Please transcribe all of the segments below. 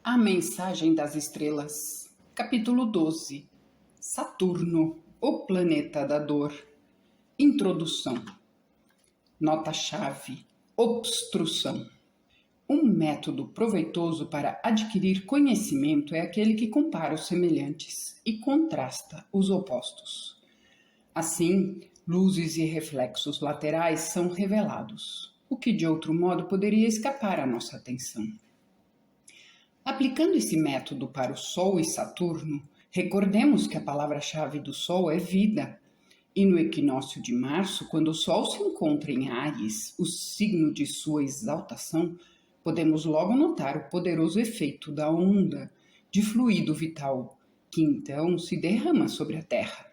A Mensagem das Estrelas, capítulo 12. Saturno, o planeta da dor. Introdução. Nota-chave: obstrução. Um método proveitoso para adquirir conhecimento é aquele que compara os semelhantes e contrasta os opostos. Assim, luzes e reflexos laterais são revelados, o que de outro modo poderia escapar à nossa atenção. Aplicando esse método para o Sol e Saturno, recordemos que a palavra-chave do Sol é vida. E no equinócio de março, quando o Sol se encontra em Áries, o signo de sua exaltação, podemos logo notar o poderoso efeito da onda de fluido vital, que então se derrama sobre a Terra.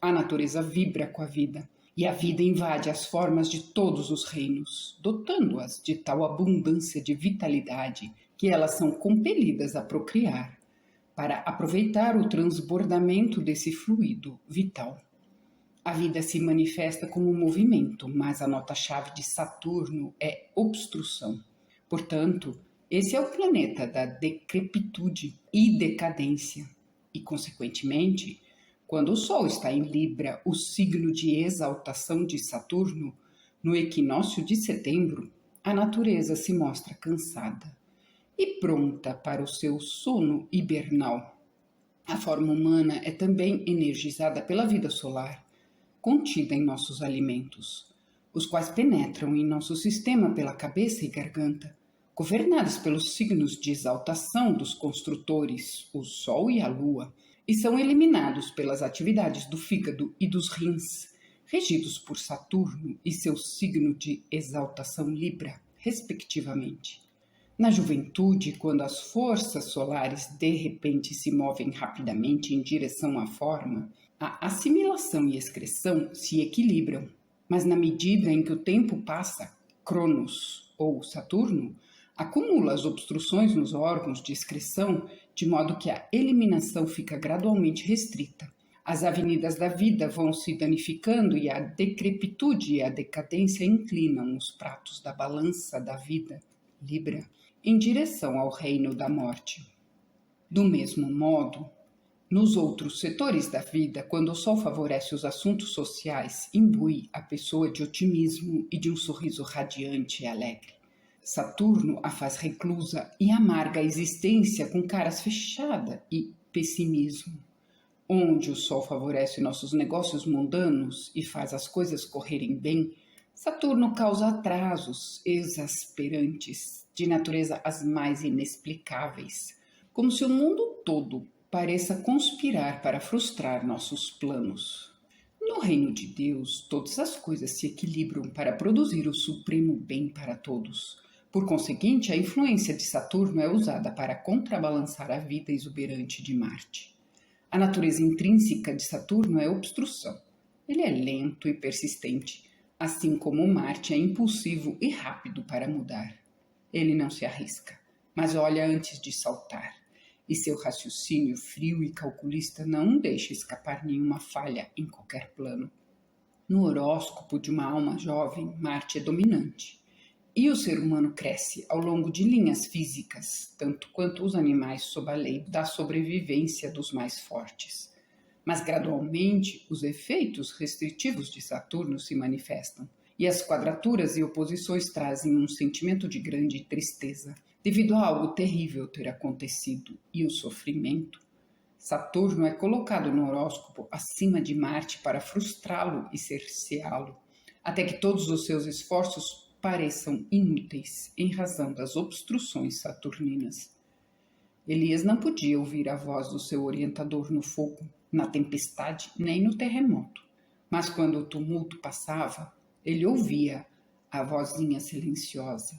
A natureza vibra com a vida, e a vida invade as formas de todos os reinos, dotando-as de tal abundância de vitalidade que elas são compelidas a procriar, para aproveitar o transbordamento desse fluido vital. A vida se manifesta como movimento, mas a nota-chave de Saturno é obstrução. Portanto, esse é o planeta da decrepitude e decadência, e, consequentemente, quando o Sol está em Libra, o signo de exaltação de Saturno, no equinócio de setembro, a natureza se mostra cansada e pronta para o seu sono hibernal. A forma humana é também energizada pela vida solar, contida em nossos alimentos, os quais penetram em nosso sistema pela cabeça e garganta, governados pelos signos de exaltação dos construtores, o Sol e a Lua, e são eliminados pelas atividades do fígado e dos rins, regidos por Saturno e seu signo de exaltação Libra, respectivamente. Na juventude, quando as forças solares de repente se movem rapidamente em direção à forma, a assimilação e excreção se equilibram, mas na medida em que o tempo passa, Cronos, ou Saturno, acumula as obstruções nos órgãos de excreção, de modo que a eliminação fica gradualmente restrita. As avenidas da vida vão se danificando e a decrepitude e a decadência inclinam os pratos da balança da vida, Libra, em direção ao reino da morte. Do mesmo modo, nos outros setores da vida, quando o Sol favorece os assuntos sociais, imbui a pessoa de otimismo e de um sorriso radiante e alegre. Saturno a faz reclusa e amarga a existência com caras fechada e pessimismo. Onde o Sol favorece nossos negócios mundanos e faz as coisas correrem bem, Saturno causa atrasos exasperantes, de natureza as mais inexplicáveis, como se o mundo todo pareça conspirar para frustrar nossos planos. No reino de Deus, todas as coisas se equilibram para produzir o supremo bem para todos. Por conseguinte, a influência de Saturno é usada para contrabalançar a vida exuberante de Marte. A natureza intrínseca de Saturno é obstrução. Ele é lento e persistente, assim como Marte é impulsivo e rápido para mudar. Ele não se arrisca, mas olha antes de saltar, e seu raciocínio frio e calculista não deixa escapar nenhuma falha em qualquer plano. No horóscopo de uma alma jovem, Marte é dominante, e o ser humano cresce ao longo de linhas físicas, tanto quanto os animais sob a lei da sobrevivência dos mais fortes. Mas gradualmente os efeitos restritivos de Saturno se manifestam, e as quadraturas e oposições trazem um sentimento de grande tristeza, devido a algo terrível ter acontecido, e o sofrimento. Saturno é colocado no horóscopo acima de Marte para frustrá-lo e cerceá-lo, até que todos os seus esforços pareçam inúteis em razão das obstruções saturninas. Elias não podia ouvir a voz do seu orientador no fogo, na tempestade, nem no terremoto. Mas quando o tumulto passava, ele ouvia a vozinha silenciosa,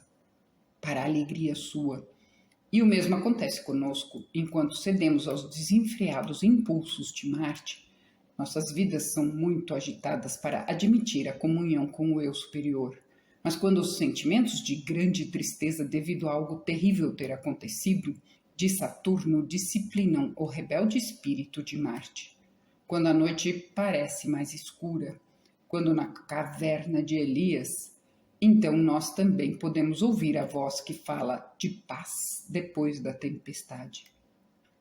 para a alegria sua. E o mesmo acontece conosco, enquanto cedemos aos desenfreados impulsos de Marte. Nossas vidas são muito agitadas para admitir a comunhão com o eu superior. Mas quando os sentimentos de grande tristeza devido a algo terrível ter acontecido, de Saturno disciplinam o rebelde espírito de Marte. Quando a noite parece mais escura, quando na caverna de Elias Então nós também podemos ouvir a voz que fala de paz depois da tempestade.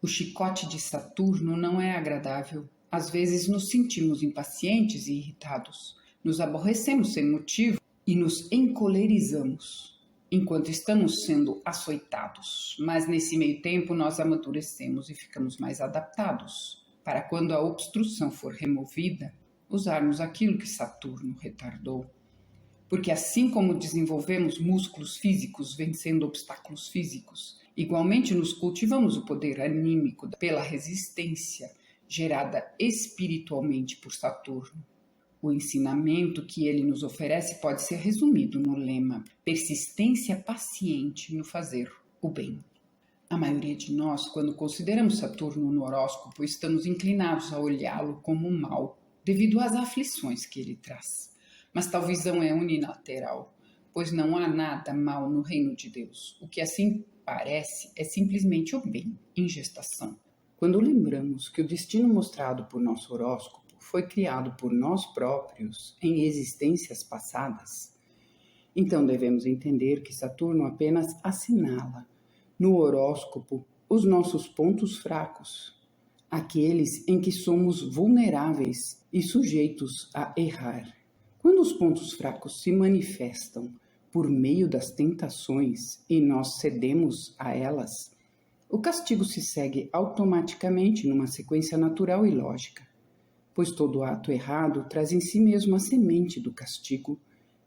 O chicote de Saturno não é agradável. Às vezes nos sentimos impacientes e irritados, nos aborrecemos sem motivo e nos encolerizamos enquanto estamos sendo açoitados. Mas nesse meio tempo nós amadurecemos e ficamos mais adaptados para quando a obstrução for removida, usarmos aquilo que Saturno retardou. Porque assim como desenvolvemos músculos físicos vencendo obstáculos físicos, igualmente nos cultivamos o poder anímico pela resistência gerada espiritualmente por Saturno. O ensinamento que ele nos oferece pode ser resumido no lema: persistência paciente no fazer o bem. A maioria de nós, quando consideramos Saturno no horóscopo, estamos inclinados a olhá-lo como mal, devido às aflições que ele traz. Mas tal visão é unilateral, pois não há nada mal no reino de Deus. O que assim parece é simplesmente o bem em gestação. Quando lembramos que o destino mostrado por nosso horóscopo foi criado por nós próprios em existências passadas, então devemos entender que Saturno apenas assinala no horóscopo os nossos pontos fracos, aqueles em que somos vulneráveis e sujeitos a errar. Quando os pontos fracos se manifestam por meio das tentações e nós cedemos a elas, o castigo se segue automaticamente numa sequência natural e lógica, pois todo ato errado traz em si mesmo a semente do castigo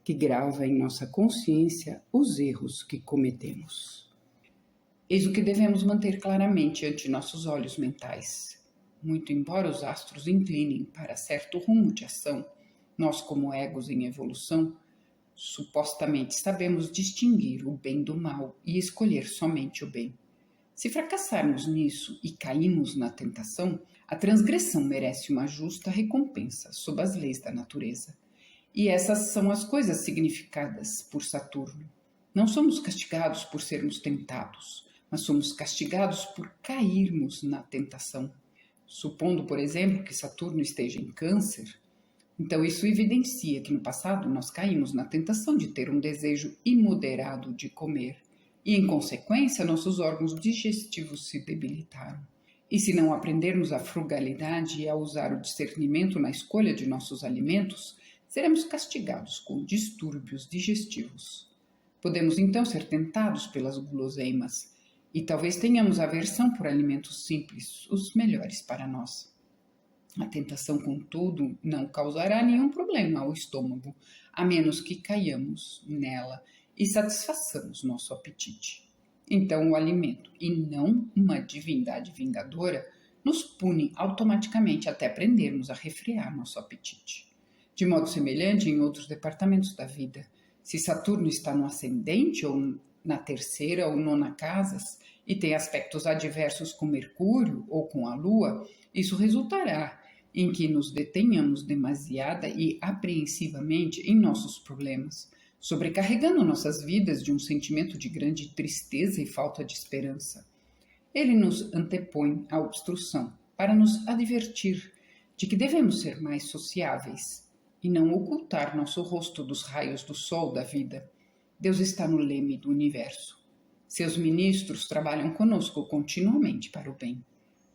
que grava em nossa consciência os erros que cometemos. Eis o que devemos manter claramente ante nossos olhos mentais. Muito embora os astros inclinem para certo rumo de ação, nós, como egos em evolução, supostamente sabemos distinguir o bem do mal e escolher somente o bem. Se fracassarmos nisso e caímos na tentação, a transgressão merece uma justa recompensa sob as leis da natureza. E essas são as coisas significadas por Saturno. Não somos castigados por sermos tentados, mas somos castigados por cairmos na tentação. Supondo, por exemplo, que Saturno esteja em Câncer, então isso evidencia que no passado nós caímos na tentação de ter um desejo imoderado de comer e, em consequência, nossos órgãos digestivos se debilitaram. E se não aprendermos a frugalidade e a usar o discernimento na escolha de nossos alimentos, seremos castigados com distúrbios digestivos. Podemos então ser tentados pelas guloseimas e talvez tenhamos aversão por alimentos simples, os melhores para nós. A tentação, contudo, não causará nenhum problema ao estômago, a menos que caiamos nela e satisfaçamos nosso apetite. Então, o alimento, e não uma divindade vingadora, nos pune automaticamente até aprendermos a refrear nosso apetite. De modo semelhante em outros departamentos da vida, se Saturno está no ascendente ou na terceira ou nona casas e tem aspectos adversos com Mercúrio ou com a Lua, isso resultará em que nos detenhamos demasiada e apreensivamente em nossos problemas, sobrecarregando nossas vidas de um sentimento de grande tristeza e falta de esperança. Ele nos antepõe à obstrução para nos advertir de que devemos ser mais sociáveis e não ocultar nosso rosto dos raios do sol da vida. Deus está no leme do universo. Seus ministros trabalham conosco continuamente para o bem,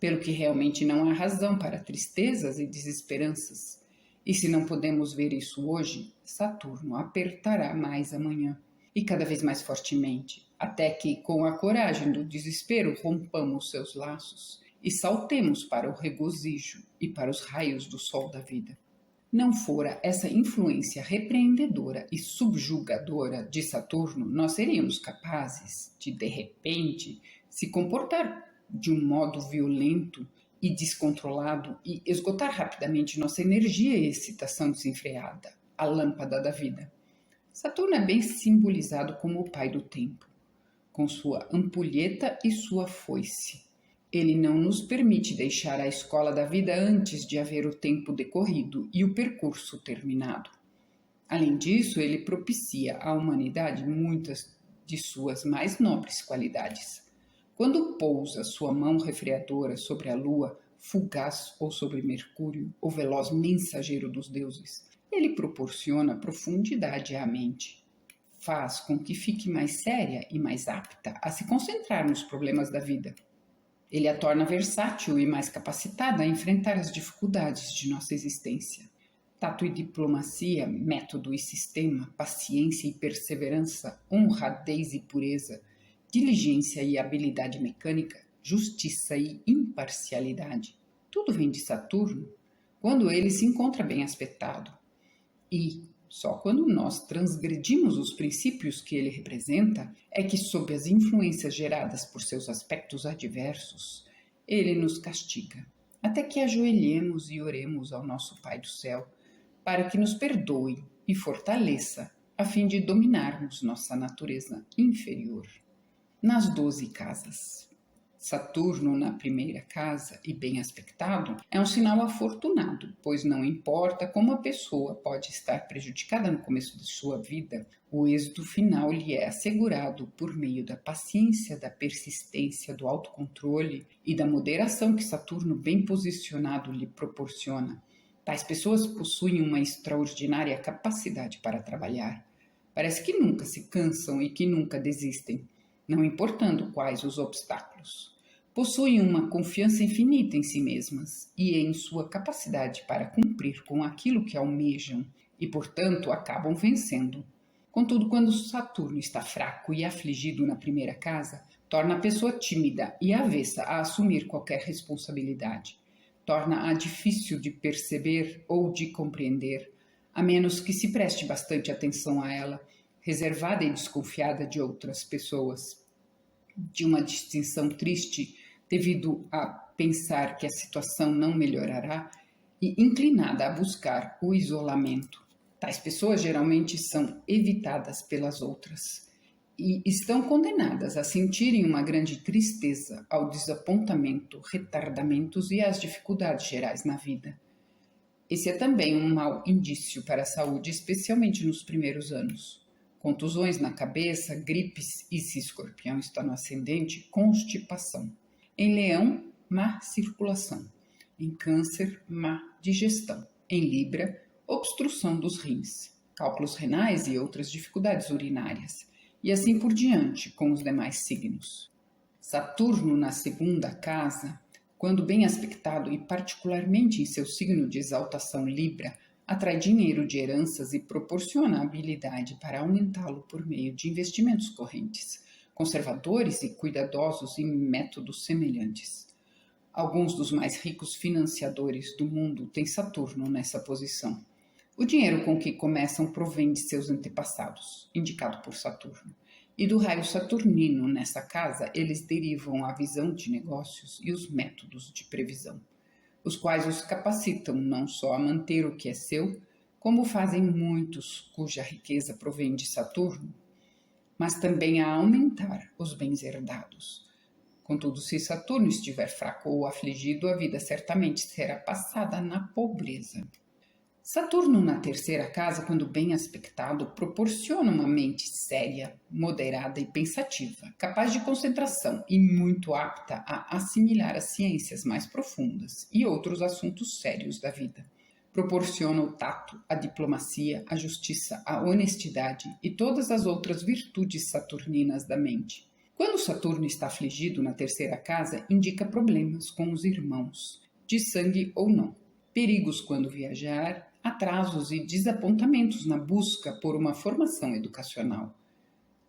pelo que realmente não há razão para tristezas e desesperanças. E se não podemos ver isso hoje, Saturno apertará mais amanhã, e cada vez mais fortemente, até que, com a coragem do desespero, rompamos seus laços e saltemos para o regozijo e para os raios do sol da vida. Não fora essa influência repreendedora e subjugadora de Saturno, nós seríamos capazes de repente, se comportar de um modo violento e descontrolado e esgotar rapidamente nossa energia e excitação desenfreada, a lâmpada da vida. Saturno é bem simbolizado como o pai do tempo, com sua ampulheta e sua foice. Ele não nos permite deixar a escola da vida antes de haver o tempo decorrido e o percurso terminado. Além disso, ele propicia à humanidade muitas de suas mais nobres qualidades. Quando pousa sua mão refreadora sobre a lua, fugaz, ou sobre Mercúrio, o veloz mensageiro dos deuses, ele proporciona profundidade à mente. faz com que fique mais séria e mais apta a se concentrar nos problemas da vida. Ele a torna versátil e mais capacitada a enfrentar as dificuldades de nossa existência. Tato e diplomacia, método e sistema, paciência e perseverança, honradez e pureza, diligência e habilidade mecânica, justiça e imparcialidade. Tudo vem de Saturno quando ele se encontra bem aspectado. E só quando nós transgredimos os princípios que ele representa é que, sob as influências geradas por seus aspectos adversos, ele nos castiga, até que ajoelhemos e oremos ao nosso Pai do Céu, para que nos perdoe e fortaleça, a fim de dominarmos nossa natureza inferior. Nas 12 casas. Saturno na primeira casa e bem aspectado é um sinal afortunado, pois não importa como a pessoa pode estar prejudicada no começo de sua vida, o êxito final lhe é assegurado por meio da paciência, da persistência, do autocontrole e da moderação que Saturno bem posicionado lhe proporciona. Tais pessoas possuem uma extraordinária capacidade para trabalhar. Parece que nunca se cansam e que nunca desistem, não importando quais os obstáculos. Possuem uma confiança infinita em si mesmas e em sua capacidade para cumprir com aquilo que almejam e, portanto, acabam vencendo. Contudo, quando Saturno está fraco e afligido na primeira casa, torna a pessoa tímida e avessa a assumir qualquer responsabilidade. Torna-a difícil de perceber ou de compreender, a menos que se preste bastante atenção a ela, reservada e desconfiada de outras pessoas. De uma distinção triste, devido a pensar que a situação não melhorará e inclinada a buscar o isolamento. Tais pessoas geralmente são evitadas pelas outras e estão condenadas a sentirem uma grande tristeza ao desapontamento, retardamentos e às dificuldades gerais na vida. Esse é também um mau indício para a saúde, especialmente nos primeiros anos. Contusões na cabeça, gripes e, se Escorpião está no ascendente, constipação. Em Leão, má circulação. Em Câncer, má digestão. Em Libra, obstrução dos rins, cálculos renais e outras dificuldades urinárias. E assim por diante com os demais signos. Saturno na segunda casa, quando bem aspectado e particularmente em seu signo de exaltação Libra, atrai dinheiro de heranças e proporciona habilidade para aumentá-lo por meio de investimentos correntes, conservadores e cuidadosos em métodos semelhantes. Alguns dos mais ricos financiadores do mundo têm Saturno nessa posição. O dinheiro com que começam provém de seus antepassados, indicado por Saturno. E do raio saturnino nessa casa, eles derivam a visão de negócios e os métodos de previsão, os quais os capacitam não só a manter o que é seu, como fazem muitos cuja riqueza provém de Saturno, mas também a aumentar os bens herdados. Contudo, se Saturno estiver fraco ou afligido, a vida certamente será passada na pobreza. Saturno na terceira casa, quando bem aspectado, proporciona uma mente séria, moderada e pensativa, capaz de concentração e muito apta a assimilar as ciências mais profundas e outros assuntos sérios da vida. Proporciona o tato, a diplomacia, a justiça, a honestidade e todas as outras virtudes saturninas da mente. Quando Saturno está afligido na terceira casa, indica problemas com os irmãos, de sangue ou não, perigos quando viajar, atrasos e desapontamentos na busca por uma formação educacional.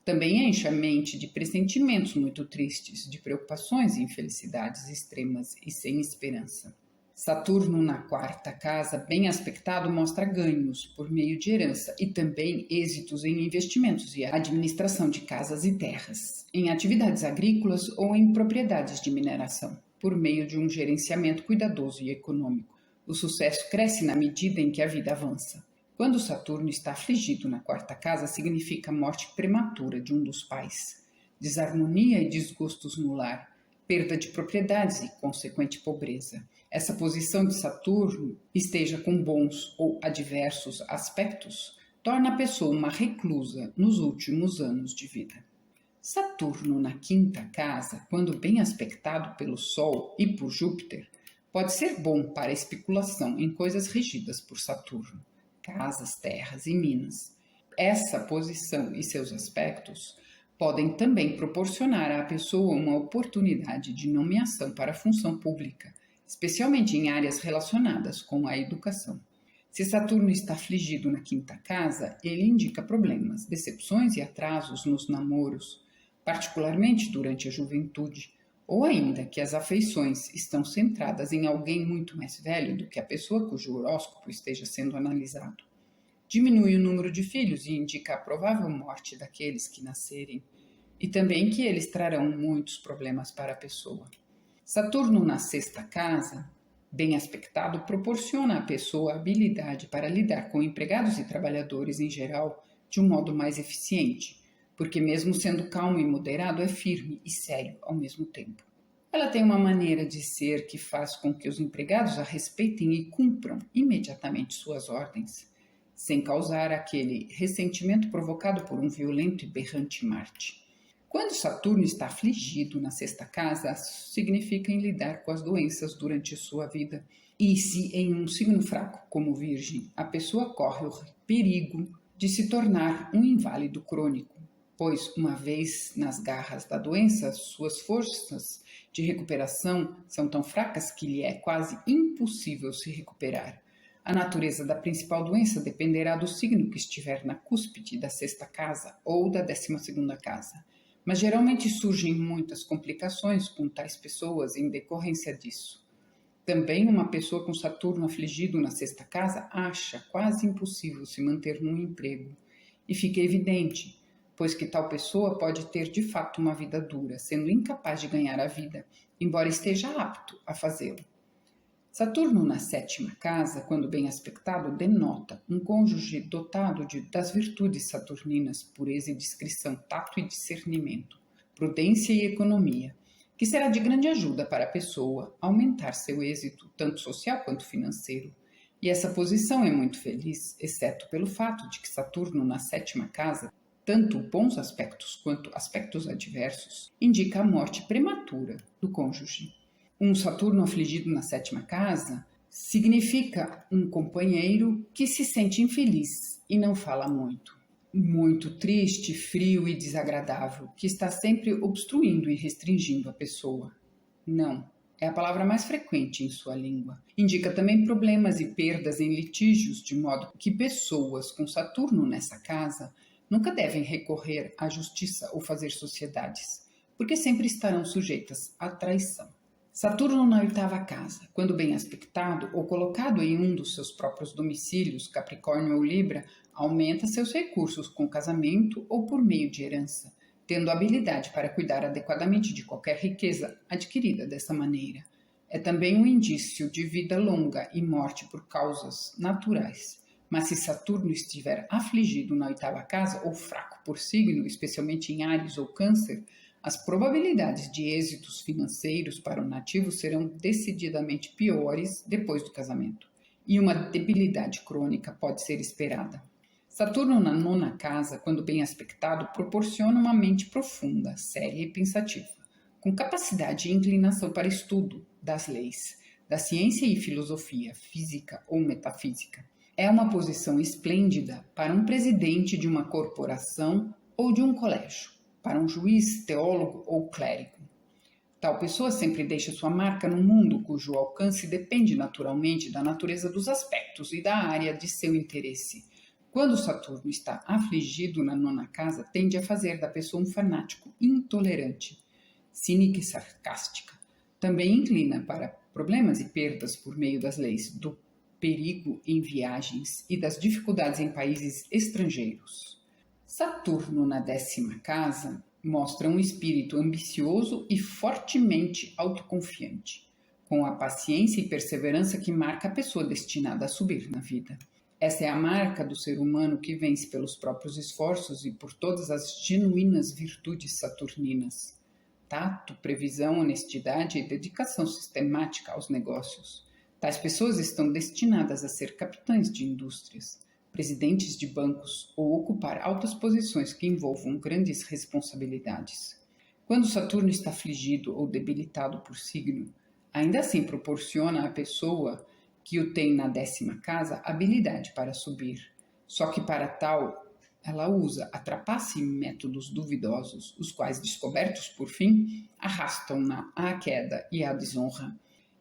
Também enche a mente de pressentimentos muito tristes, de preocupações e infelicidades extremas e sem esperança. Saturno na quarta casa, bem aspectado, mostra ganhos por meio de herança e também êxitos em investimentos e administração de casas e terras, em atividades agrícolas ou em propriedades de mineração, por meio de um gerenciamento cuidadoso e econômico. O sucesso cresce na medida em que a vida avança. Quando Saturno está afligido na quarta casa, significa morte prematura de um dos pais, desarmonia e desgostos no lar, perda de propriedades e consequente pobreza. Essa posição de Saturno, esteja com bons ou adversos aspectos, torna a pessoa uma reclusa nos últimos anos de vida. Saturno na quinta casa, quando bem aspectado pelo Sol e por Júpiter, pode ser bom para a especulação em coisas regidas por Saturno, casas, terras e minas. Essa posição e seus aspectos podem também proporcionar à pessoa uma oportunidade de nomeação para a função pública, especialmente em áreas relacionadas com a educação. Se Saturno está afligido na quinta casa, ele indica problemas, decepções e atrasos nos namoros, particularmente durante a juventude, ou ainda que as afeições estão centradas em alguém muito mais velho do que a pessoa cujo horóscopo esteja sendo analisado. Diminui o número de filhos e indica a provável morte daqueles que nascerem, e também que eles trarão muitos problemas para a pessoa. Saturno na sexta casa, bem aspectado, proporciona à pessoa a habilidade para lidar com empregados e trabalhadores em geral de um modo mais eficiente, porque mesmo sendo calmo e moderado, é firme e sério ao mesmo tempo. Ela tem uma maneira de ser que faz com que os empregados a respeitem e cumpram imediatamente suas ordens, sem causar aquele ressentimento provocado por um violento e berrante Marte. Quando Saturno está afligido na sexta casa, significa em lidar com as doenças durante sua vida. E se em um signo fraco, como Virgem, a pessoa corre o perigo de se tornar um inválido crônico, pois, uma vez nas garras da doença, suas forças de recuperação são tão fracas que lhe é quase impossível se recuperar. A natureza da principal doença dependerá do signo que estiver na cúspide da sexta casa ou da 12ª casa, mas geralmente surgem muitas complicações com tais pessoas em decorrência disso. Também uma pessoa com Saturno afligido na sexta casa acha quase impossível se manter num emprego, e fica evidente, pois que tal pessoa pode ter de fato uma vida dura, sendo incapaz de ganhar a vida, embora esteja apto a fazê-lo. Saturno na 7ª casa, quando bem aspectado, denota um cônjuge dotado das virtudes saturninas, pureza e discrição, tato e discernimento, prudência e economia, que será de grande ajuda para a pessoa aumentar seu êxito, tanto social quanto financeiro. E essa posição é muito feliz, exceto pelo fato de que Saturno na 7ª casa, tanto bons aspectos quanto aspectos adversos, indica a morte prematura do cônjuge. Um Saturno afligido na 7ª casa significa um companheiro que se sente infeliz e não fala muito. Muito triste, frio e desagradável, que está sempre obstruindo e restringindo a pessoa. Não, é a palavra mais frequente em sua língua. Indica também problemas e perdas em litígios, de modo que pessoas com Saturno nessa casa nunca devem recorrer à justiça ou fazer sociedades, porque sempre estarão sujeitas à traição. Saturno na 8ª casa, quando bem aspectado ou colocado em um dos seus próprios domicílios, Capricórnio ou Libra, aumenta seus recursos com casamento ou por meio de herança, tendo habilidade para cuidar adequadamente de qualquer riqueza adquirida dessa maneira. É também um indício de vida longa e morte por causas naturais. Mas se Saturno estiver afligido na 8ª casa ou fraco por signo, especialmente em Áries ou Câncer, as probabilidades de êxitos financeiros para o nativo serão decididamente piores depois do casamento, e uma debilidade crônica pode ser esperada. Saturno na 9ª casa, quando bem aspectado, proporciona uma mente profunda, séria e pensativa, com capacidade e inclinação para estudo das leis, da ciência e filosofia, física ou metafísica. É uma posição esplêndida para um presidente de uma corporação ou de um colégio, para um juiz, teólogo ou clérigo. Tal pessoa sempre deixa sua marca no mundo cujo alcance depende naturalmente da natureza dos aspectos e da área de seu interesse. Quando Saturno está afligido na 9ª casa, tende a fazer da pessoa um fanático intolerante, cínica e sarcástica. Também inclina para problemas e perdas por meio das leis, do perigo em viagens e das dificuldades em países estrangeiros. Saturno na 10ª casa mostra um espírito ambicioso e fortemente autoconfiante, com a paciência e perseverança que marca a pessoa destinada a subir na vida. Essa é a marca do ser humano que vence pelos próprios esforços e por todas as genuínas virtudes saturninas: tato, previsão, honestidade e dedicação sistemática aos negócios. Tais pessoas estão destinadas a ser capitães de indústrias, presidentes de bancos ou ocupar altas posições que envolvam grandes responsabilidades. Quando Saturno está afligido ou debilitado por signo, ainda assim proporciona à pessoa que o tem na 10ª casa habilidade para subir. Só que para tal ela usa a trapaça e métodos duvidosos, os quais, descobertos por fim, arrastam-na à queda e à desonra.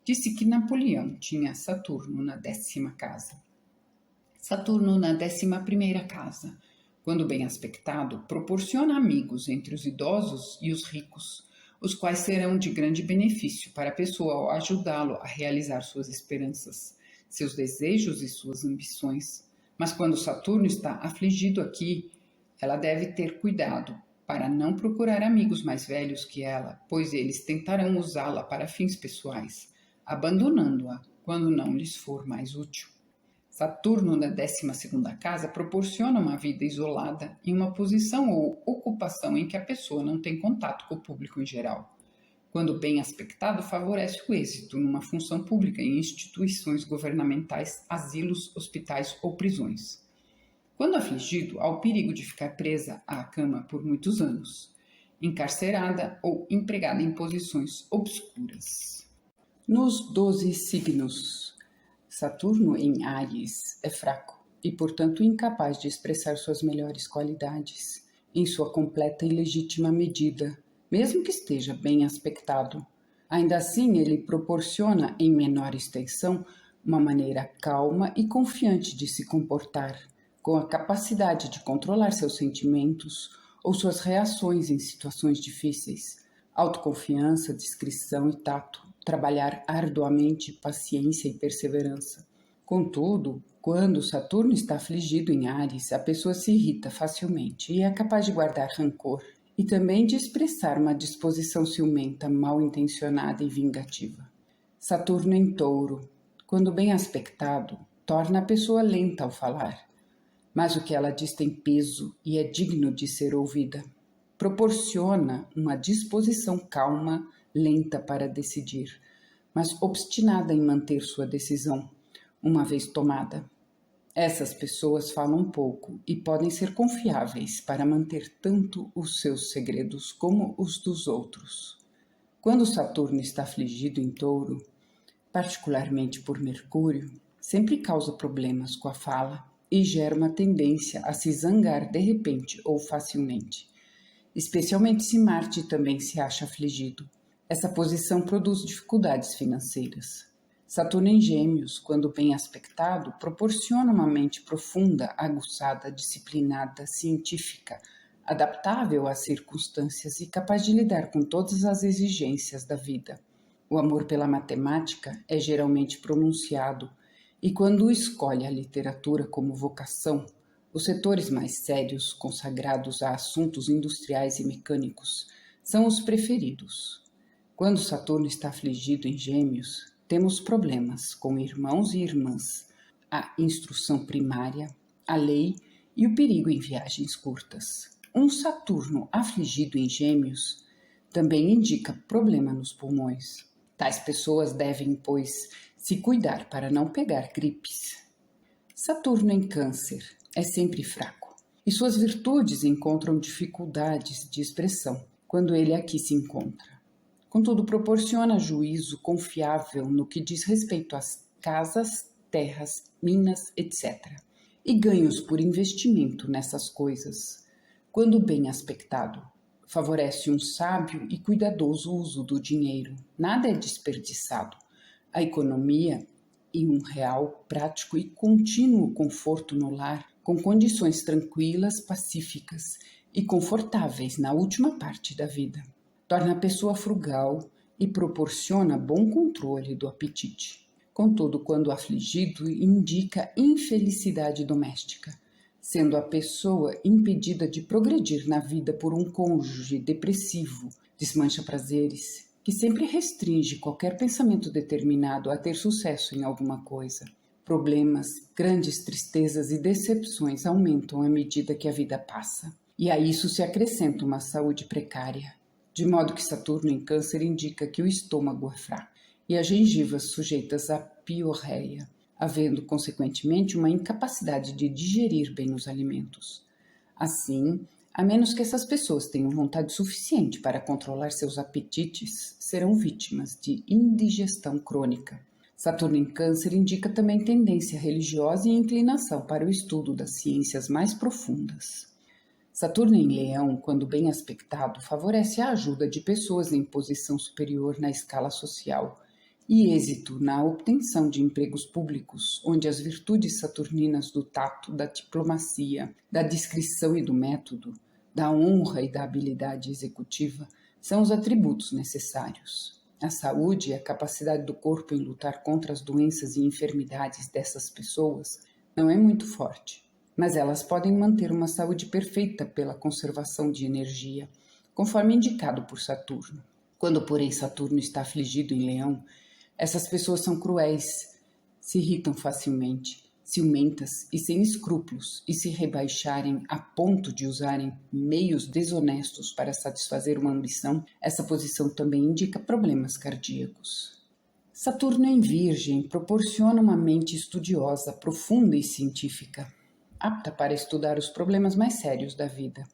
Disse que Napoleão tinha Saturno na 10ª casa. Saturno na 11ª casa, quando bem aspectado, proporciona amigos entre os idosos e os ricos, os quais serão de grande benefício para a pessoa ao ajudá-lo a realizar suas esperanças, seus desejos e suas ambições. Mas quando Saturno está afligido aqui, ela deve ter cuidado para não procurar amigos mais velhos que ela, pois eles tentarão usá-la para fins pessoais, abandonando-a quando não lhes for mais útil. Saturno na 12ª casa proporciona uma vida isolada em uma posição ou ocupação em que a pessoa não tem contato com o público em geral. Quando bem aspectado, favorece o êxito numa função pública em instituições governamentais, asilos, hospitais ou prisões. Quando afligido, há o perigo de ficar presa à cama por muitos anos, encarcerada ou empregada em posições obscuras. Nos 12 signos, Saturno em Áries é fraco e, portanto, incapaz de expressar suas melhores qualidades em sua completa e legítima medida, mesmo que esteja bem aspectado. Ainda assim, ele proporciona, em menor extensão, uma maneira calma e confiante de se comportar, com a capacidade de controlar seus sentimentos ou suas reações em situações difíceis. Autoconfiança, discrição e tato, trabalhar arduamente, paciência e perseverança. Contudo, quando Saturno está afligido em Áries, a pessoa se irrita facilmente e é capaz de guardar rancor e também de expressar uma disposição ciumenta, mal intencionada e vingativa. Saturno em Touro, quando bem aspectado, torna a pessoa lenta ao falar, mas o que ela diz tem peso e é digno de ser ouvida. Proporciona uma disposição calma, lenta para decidir, mas obstinada em manter sua decisão, uma vez tomada. Essas pessoas falam pouco e podem ser confiáveis para manter tanto os seus segredos como os dos outros. Quando Saturno está afligido em Touro, particularmente por Mercúrio, sempre causa problemas com a fala e gera uma tendência a se zangar de repente ou facilmente, especialmente se Marte também se acha afligido. Essa posição produz dificuldades financeiras. Saturno em Gêmeos, quando bem aspectado, proporciona uma mente profunda, aguçada, disciplinada, científica, adaptável às circunstâncias e capaz de lidar com todas as exigências da vida. O amor pela matemática é geralmente pronunciado e quando escolhe a literatura como vocação, os setores mais sérios, consagrados a assuntos industriais e mecânicos, são os preferidos. Quando Saturno está afligido em Gêmeos, temos problemas com irmãos e irmãs, a instrução primária, a lei e o perigo em viagens curtas. Um Saturno afligido em Gêmeos também indica problema nos pulmões. Tais pessoas devem, pois, se cuidar para não pegar gripes. Saturno em Câncer é sempre fraco e suas virtudes encontram dificuldades de expressão quando ele aqui se encontra. Contudo, proporciona juízo confiável no que diz respeito às casas, terras, minas, etc. E ganhos por investimento nessas coisas, quando bem aspectado. Favorece um sábio e cuidadoso uso do dinheiro. Nada é desperdiçado. A economia e um real, prático e contínuo conforto no lar, com condições tranquilas, pacíficas e confortáveis na última parte da vida. Torna a pessoa frugal e proporciona bom controle do apetite. Contudo, quando afligido, indica infelicidade doméstica, sendo a pessoa impedida de progredir na vida por um cônjuge depressivo, desmancha prazeres, que sempre restringe qualquer pensamento determinado a ter sucesso em alguma coisa. Problemas, grandes tristezas e decepções aumentam à medida que a vida passa. E a isso se acrescenta uma saúde precária, de modo que Saturno em Câncer indica que o estômago é fraco e as gengivas sujeitas à piorreia, havendo, consequentemente, uma incapacidade de digerir bem os alimentos. Assim, a menos que essas pessoas tenham vontade suficiente para controlar seus apetites, serão vítimas de indigestão crônica. Saturno em Câncer indica também tendência religiosa e inclinação para o estudo das ciências mais profundas. Saturno em Leão, quando bem aspectado, favorece a ajuda de pessoas em posição superior na escala social e êxito na obtenção de empregos públicos, onde as virtudes saturninas do tato, da diplomacia, da discrição e do método, da honra e da habilidade executiva são os atributos necessários. A saúde e a capacidade do corpo em lutar contra as doenças e enfermidades dessas pessoas não é muito forte, mas elas podem manter uma saúde perfeita pela conservação de energia, conforme indicado por Saturno. Quando, porém, Saturno está afligido em Leão, essas pessoas são cruéis, se irritam facilmente, ciumentas e sem escrúpulos, e se rebaixarem a ponto de usarem meios desonestos para satisfazer uma ambição, essa posição também indica problemas cardíacos. Saturno em Virgem proporciona uma mente estudiosa, profunda e científica, apta para estudar os problemas mais sérios da vida.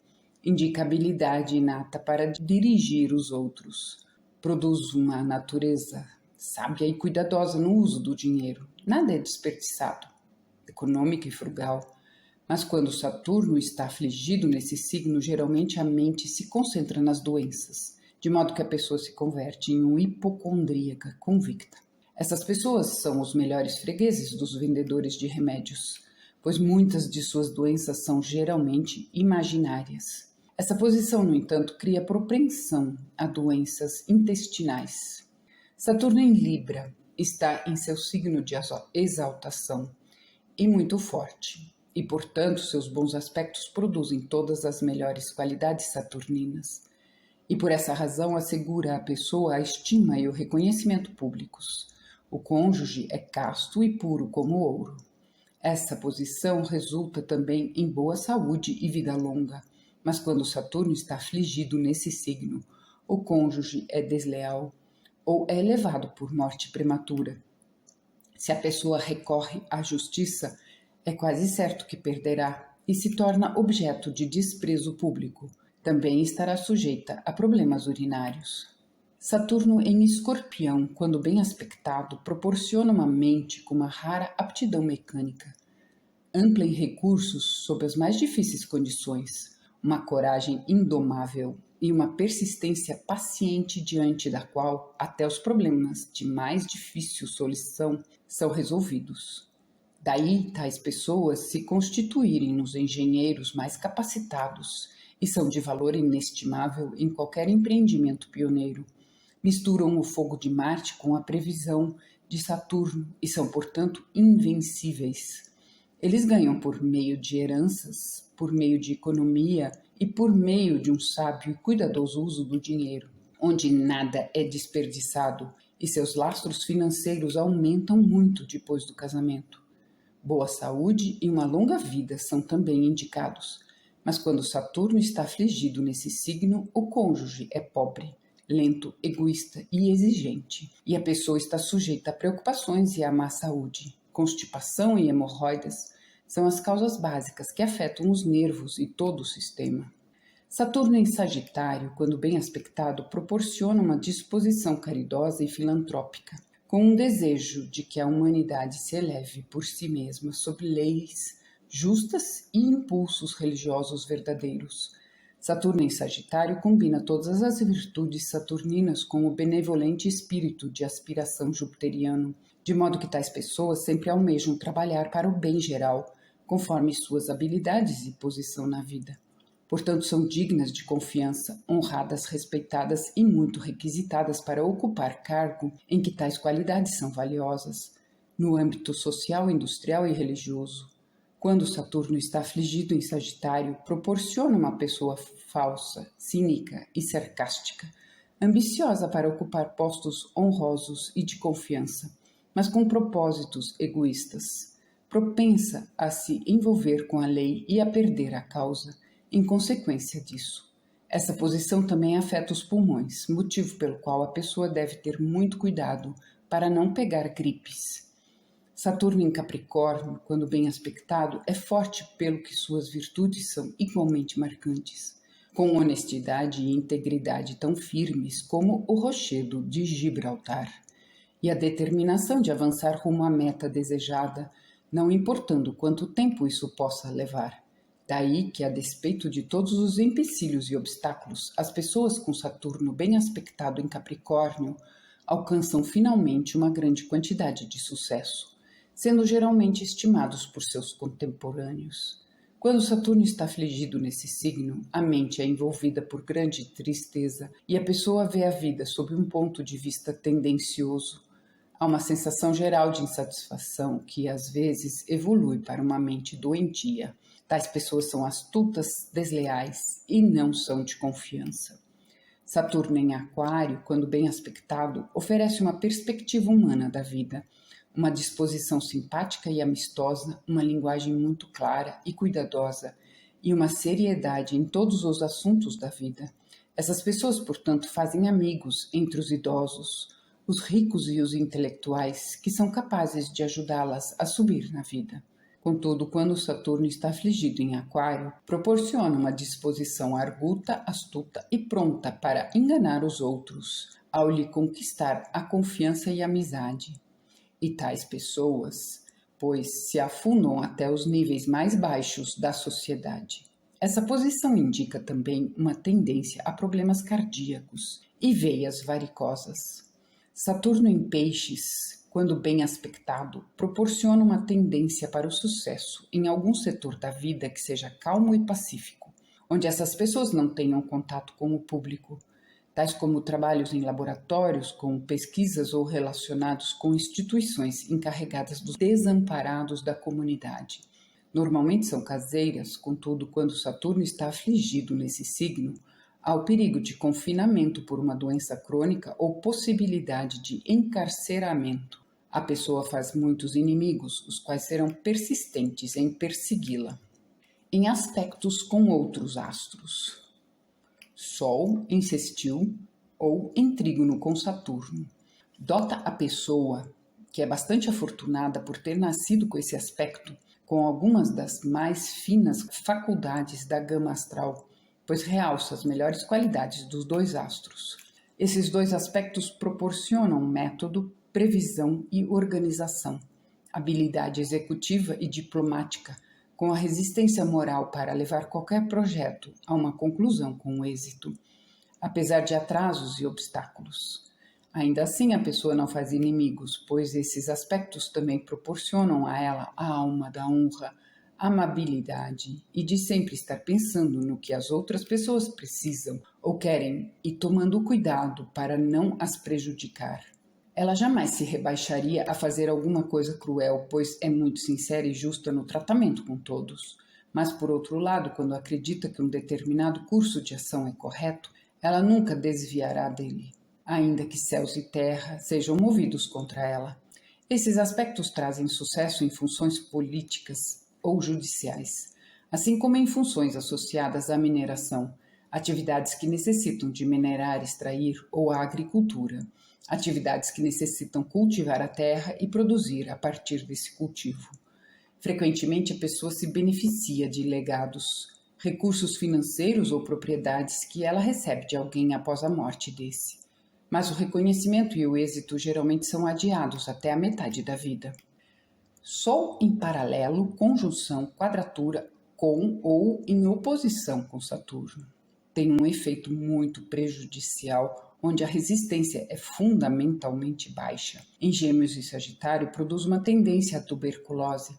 Indica habilidade inata para dirigir os outros. Produz uma natureza sábia e cuidadosa no uso do dinheiro. Nada é desperdiçado, econômica e frugal. Mas quando Saturno está afligido nesse signo, geralmente a mente se concentra nas doenças, de modo que a pessoa se converte em uma hipocondríaca convicta. Essas pessoas são os melhores fregueses dos vendedores de remédios, pois muitas de suas doenças são geralmente imaginárias. Essa posição, no entanto, cria propensão a doenças intestinais. Saturno em Libra está em seu signo de exaltação e muito forte, e, portanto, seus bons aspectos produzem todas as melhores qualidades saturninas, e por essa razão assegura à pessoa a estima e o reconhecimento públicos. O cônjuge é casto e puro como ouro. Essa posição resulta também em boa saúde e vida longa, mas quando Saturno está afligido nesse signo, o cônjuge é desleal ou é levado por morte prematura. Se a pessoa recorre à justiça, é quase certo que perderá e se torna objeto de desprezo público. Também estará sujeita a problemas urinários. Saturno em Escorpião, quando bem aspectado, proporciona uma mente com uma rara aptidão mecânica, ampla em recursos sob as mais difíceis condições, uma coragem indomável e uma persistência paciente diante da qual até os problemas de mais difícil solução são resolvidos. Daí, tais pessoas se constituírem nos engenheiros mais capacitados e são de valor inestimável em qualquer empreendimento pioneiro. Misturam o fogo de Marte com a previsão de Saturno e são, portanto, invencíveis. Eles ganham por meio de heranças, por meio de economia e por meio de um sábio e cuidadoso uso do dinheiro, onde nada é desperdiçado e seus lastros financeiros aumentam muito depois do casamento. Boa saúde e uma longa vida são também indicados, mas quando Saturno está afligido nesse signo, o cônjuge é pobre, lento, egoísta e exigente, e a pessoa está sujeita a preocupações e a má saúde. Constipação e hemorroidas são as causas básicas que afetam os nervos e todo o sistema. Saturno em Sagitário, quando bem aspectado, proporciona uma disposição caridosa e filantrópica, com um desejo de que a humanidade se eleve por si mesma sob leis justas e impulsos religiosos verdadeiros. Saturno em Sagitário combina todas as virtudes saturninas com o benevolente espírito de aspiração jupiteriano, de modo que tais pessoas sempre almejam trabalhar para o bem geral, conforme suas habilidades e posição na vida. Portanto, são dignas de confiança, honradas, respeitadas e muito requisitadas para ocupar cargo em que tais qualidades são valiosas, no âmbito social, industrial e religioso. Quando Saturno está afligido em Sagitário, proporciona uma pessoa falsa, cínica e sarcástica, ambiciosa para ocupar postos honrosos e de confiança, mas com propósitos egoístas, propensa a se envolver com a lei e a perder a causa em consequência disso. Essa posição também afeta os pulmões, motivo pelo qual a pessoa deve ter muito cuidado para não pegar gripes. Saturno em Capricórnio, quando bem aspectado, é forte pelo que suas virtudes são igualmente marcantes, com honestidade e integridade tão firmes como o rochedo de Gibraltar, e a determinação de avançar rumo à meta desejada, não importando quanto tempo isso possa levar. Daí que, a despeito de todos os empecilhos e obstáculos, as pessoas com Saturno bem aspectado em Capricórnio alcançam finalmente uma grande quantidade de sucesso, sendo geralmente estimados por seus contemporâneos. Quando Saturno está afligido nesse signo, a mente é envolvida por grande tristeza e a pessoa vê a vida sob um ponto de vista tendencioso. Há uma sensação geral de insatisfação que, às vezes, evolui para uma mente doentia. Tais pessoas são astutas, desleais e não são de confiança. Saturno em Aquário, quando bem aspectado, oferece uma perspectiva humana da vida, uma disposição simpática e amistosa, uma linguagem muito clara e cuidadosa e uma seriedade em todos os assuntos da vida. Essas pessoas, portanto, fazem amigos entre os idosos, os ricos e os intelectuais, que são capazes de ajudá-las a subir na vida. Contudo, quando Saturno está afligido em Aquário, proporciona uma disposição arguta, astuta e pronta para enganar os outros, ao lhe conquistar a confiança e a amizade. E tais pessoas, pois, se afundam até os níveis mais baixos da sociedade. Essa posição indica também uma tendência a problemas cardíacos e veias varicosas. Saturno em Peixes, quando bem aspectado, proporciona uma tendência para o sucesso em algum setor da vida que seja calmo e pacífico, onde essas pessoas não tenham contato com o público, tais como trabalhos em laboratórios, com pesquisas ou relacionados com instituições encarregadas dos desamparados da comunidade. Normalmente são caseiras, contudo, quando Saturno está afligido nesse signo, há o perigo de confinamento por uma doença crônica ou possibilidade de encarceramento. A pessoa faz muitos inimigos, os quais serão persistentes em persegui-la. Em aspectos com outros astros: Sol em sextil ou em trígono com Saturno. Dota a pessoa, que é bastante afortunada por ter nascido com esse aspecto, com algumas das mais finas faculdades da gama astral, pois realça as melhores qualidades dos dois astros. Esses dois aspectos proporcionam método, previsão e organização, habilidade executiva e diplomática, com a resistência moral para levar qualquer projeto a uma conclusão com êxito, apesar de atrasos e obstáculos. Ainda assim, a pessoa não faz inimigos, pois esses aspectos também proporcionam a ela a alma da honra, amabilidade e de sempre estar pensando no que as outras pessoas precisam ou querem e tomando cuidado para não as prejudicar. Ela jamais se rebaixaria a fazer alguma coisa cruel, pois é muito sincera e justa no tratamento com todos. Mas, por outro lado, quando acredita que um determinado curso de ação é correto, ela nunca desviará dele, ainda que céus e terra sejam movidos contra ela. Esses aspectos trazem sucesso em funções políticas ou judiciais, assim como em funções associadas à mineração, atividades que necessitam de minerar, extrair, ou à agricultura, atividades que necessitam cultivar a terra e produzir a partir desse cultivo. Frequentemente, a pessoa se beneficia de legados, recursos financeiros ou propriedades que ela recebe de alguém após a morte desse. Mas o reconhecimento e o êxito geralmente são adiados até a metade da vida. Sol em paralelo, conjunção, quadratura com ou em oposição com Saturno tem um efeito muito prejudicial, onde a resistência é fundamentalmente baixa. Em Gêmeos e Sagitário, produz uma tendência à tuberculose.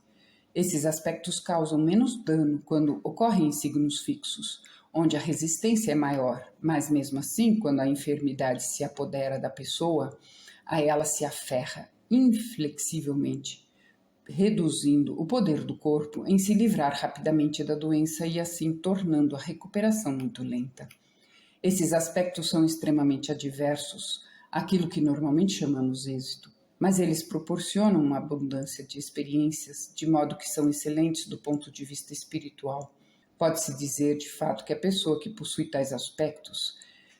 Esses aspectos causam menos dano quando ocorrem em signos fixos, onde a resistência é maior, mas mesmo assim, quando a enfermidade se apodera da pessoa, a ela se aferra inflexivelmente, reduzindo o poder do corpo em se livrar rapidamente da doença e assim tornando a recuperação muito lenta. Esses aspectos são extremamente adversos àquilo que normalmente chamamos êxito, mas eles proporcionam uma abundância de experiências, de modo que são excelentes do ponto de vista espiritual. Pode-se dizer, de fato, que a pessoa que possui tais aspectos,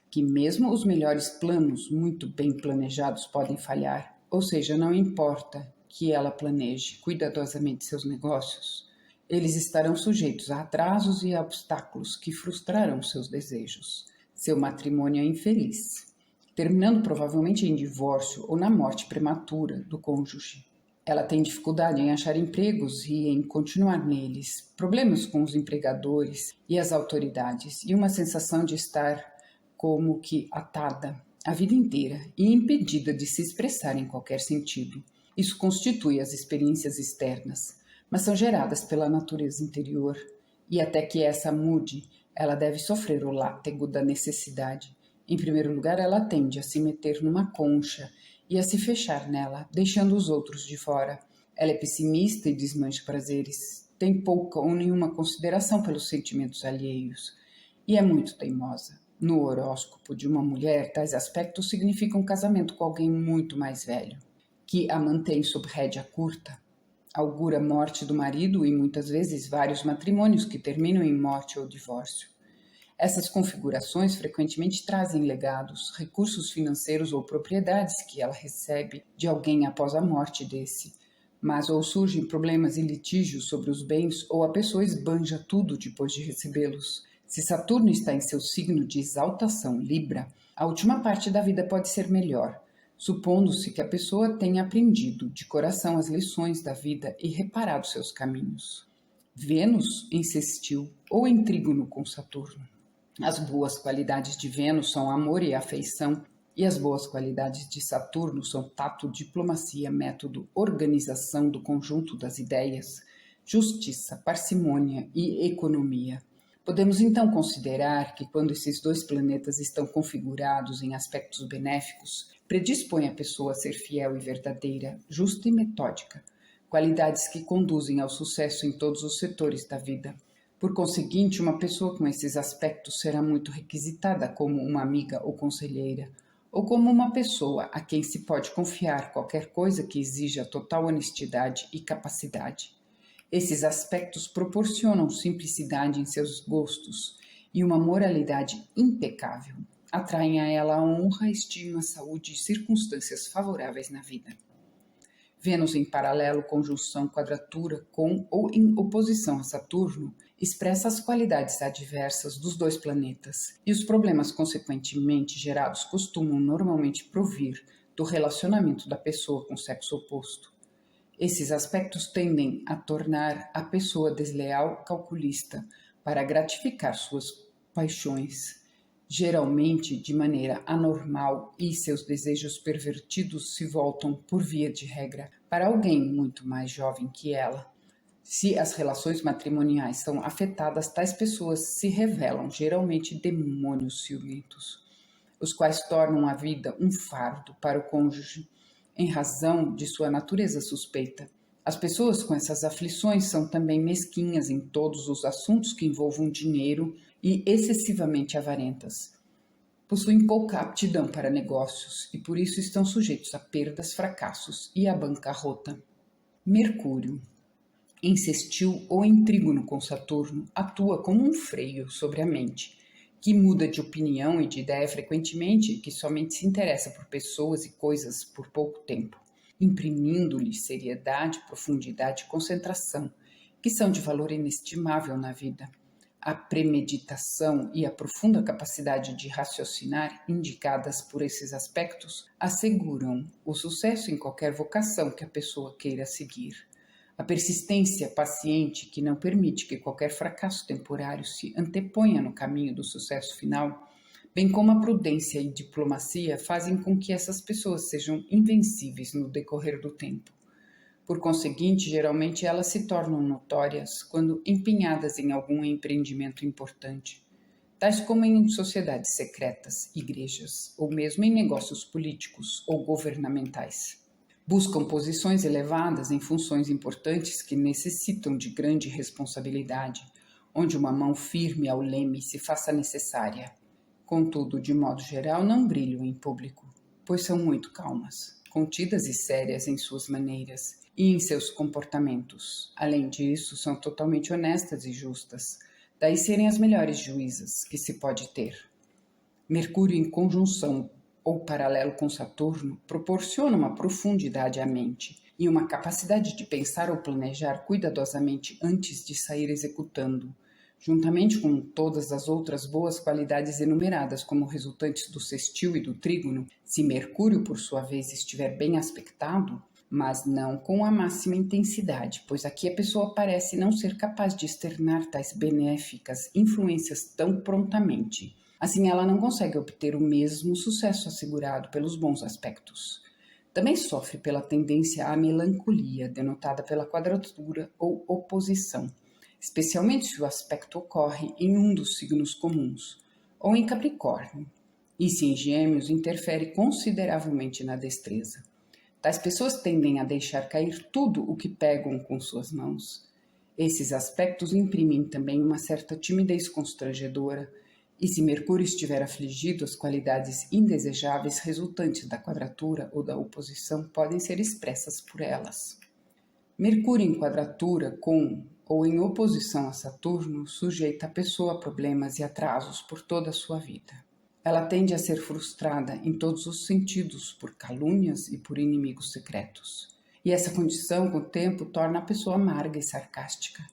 que mesmo os melhores planos, muito bem planejados, podem falhar, ou seja, não importa que ela planeje cuidadosamente seus negócios, eles estarão sujeitos a atrasos e a obstáculos que frustrarão seus desejos. Seu matrimônio é infeliz, terminando provavelmente em divórcio ou na morte prematura do cônjuge. Ela tem dificuldade em achar empregos e em continuar neles, problemas com os empregadores e as autoridades, e uma sensação de estar como que atada a vida inteira e impedida de se expressar em qualquer sentido. Isso constitui as experiências externas, mas são geradas pela natureza interior, e até que essa mude, ela deve sofrer o látego da necessidade. Em primeiro lugar, ela tende a se meter numa concha e a se fechar nela, deixando os outros de fora. Ela é pessimista e desmancha prazeres, tem pouca ou nenhuma consideração pelos sentimentos alheios e é muito teimosa. No horóscopo de uma mulher, tais aspectos significam um casamento com alguém muito mais velho, que a mantém sob rédea curta. Augura a morte do marido e muitas vezes vários matrimônios que terminam em morte ou divórcio. Essas configurações frequentemente trazem legados, recursos financeiros ou propriedades que ela recebe de alguém após a morte desse. Mas ou surgem problemas e litígios sobre os bens, ou a pessoa esbanja tudo depois de recebê-los. Se Saturno está em seu signo de exaltação, Libra, a última parte da vida pode ser melhor, supondo-se que a pessoa tenha aprendido de coração as lições da vida e reparado seus caminhos. Vênus em sextil ou em trígono com Saturno. As boas qualidades de Vênus são amor e afeição, e as boas qualidades de Saturno são tato, diplomacia, método, organização do conjunto das ideias, justiça, parcimônia e economia. Podemos então considerar que quando esses dois planetas estão configurados em aspectos benéficos, predispõe a pessoa a ser fiel e verdadeira, justa e metódica, qualidades que conduzem ao sucesso em todos os setores da vida. Por conseguinte, uma pessoa com esses aspectos será muito requisitada como uma amiga ou conselheira, ou como uma pessoa a quem se pode confiar qualquer coisa que exija total honestidade e capacidade. Esses aspectos proporcionam simplicidade em seus gostos e uma moralidade impecável. Atraem a ela a honra, a estima, a saúde e circunstâncias favoráveis na vida. Vênus em paralelo, conjunção, quadratura com ou em oposição a Saturno expressa as qualidades adversas dos dois planetas e os problemas consequentemente gerados costumam normalmente provir do relacionamento da pessoa com o sexo oposto. Esses aspectos tendem a tornar a pessoa desleal, calculista, para gratificar suas paixões, geralmente de maneira anormal, e seus desejos pervertidos se voltam, por via de regra, para alguém muito mais jovem que ela. Se as relações matrimoniais são afetadas, tais pessoas se revelam geralmente demônios ciumentos, os quais tornam a vida um fardo para o cônjuge, em razão de sua natureza suspeita. As pessoas com essas aflições são também mesquinhas em todos os assuntos que envolvam dinheiro e excessivamente avarentas. Possuem pouca aptidão para negócios e por isso estão sujeitos a perdas, fracassos e à bancarrota. Mercúrio, em sextil ou em trígono com Saturno, atua como um freio sobre a mente, que muda de opinião e de ideia frequentemente e que somente se interessa por pessoas e coisas por pouco tempo, imprimindo-lhe seriedade, profundidade e concentração, que são de valor inestimável na vida. A premeditação e a profunda capacidade de raciocinar indicadas por esses aspectos asseguram o sucesso em qualquer vocação que a pessoa queira seguir. A persistência paciente que não permite que qualquer fracasso temporário se anteponha no caminho do sucesso final, bem como a prudência e diplomacia fazem com que essas pessoas sejam invencíveis no decorrer do tempo. Por conseguinte, geralmente elas se tornam notórias quando empenhadas em algum empreendimento importante, tais como em sociedades secretas, igrejas ou mesmo em negócios políticos ou governamentais. Buscam posições elevadas em funções importantes que necessitam de grande responsabilidade, onde uma mão firme ao leme se faça necessária. Contudo, de modo geral, não brilham em público, pois são muito calmas, contidas e sérias em suas maneiras e em seus comportamentos. Além disso, são totalmente honestas e justas, daí serem as melhores juízas que se pode ter. Mercúrio em conjunção ou paralelo com Saturno proporciona uma profundidade à mente e uma capacidade de pensar ou planejar cuidadosamente antes de sair executando, juntamente com todas as outras boas qualidades enumeradas como resultantes do sextil e do trígono. Se Mercúrio, por sua vez, estiver bem aspectado, mas não com a máxima intensidade, pois aqui a pessoa parece não ser capaz de externar tais benéficas influências tão prontamente. Assim, ela não consegue obter o mesmo sucesso assegurado pelos bons aspectos. Também sofre pela tendência à melancolia, denotada pela quadratura ou oposição, especialmente se o aspecto ocorre em um dos signos comuns, ou em Capricórnio, e se em Gêmeos interfere consideravelmente na destreza. Tais pessoas tendem a deixar cair tudo o que pegam com suas mãos. Esses aspectos imprimem também uma certa timidez constrangedora, e se Mercúrio estiver afligido, as qualidades indesejáveis resultantes da quadratura ou da oposição podem ser expressas por elas. Mercúrio em quadratura com ou em oposição a Saturno sujeita a pessoa a problemas e atrasos por toda a sua vida. Ela tende a ser frustrada em todos os sentidos por calúnias e por inimigos secretos. E essa condição, com o tempo, torna a pessoa amarga e sarcástica,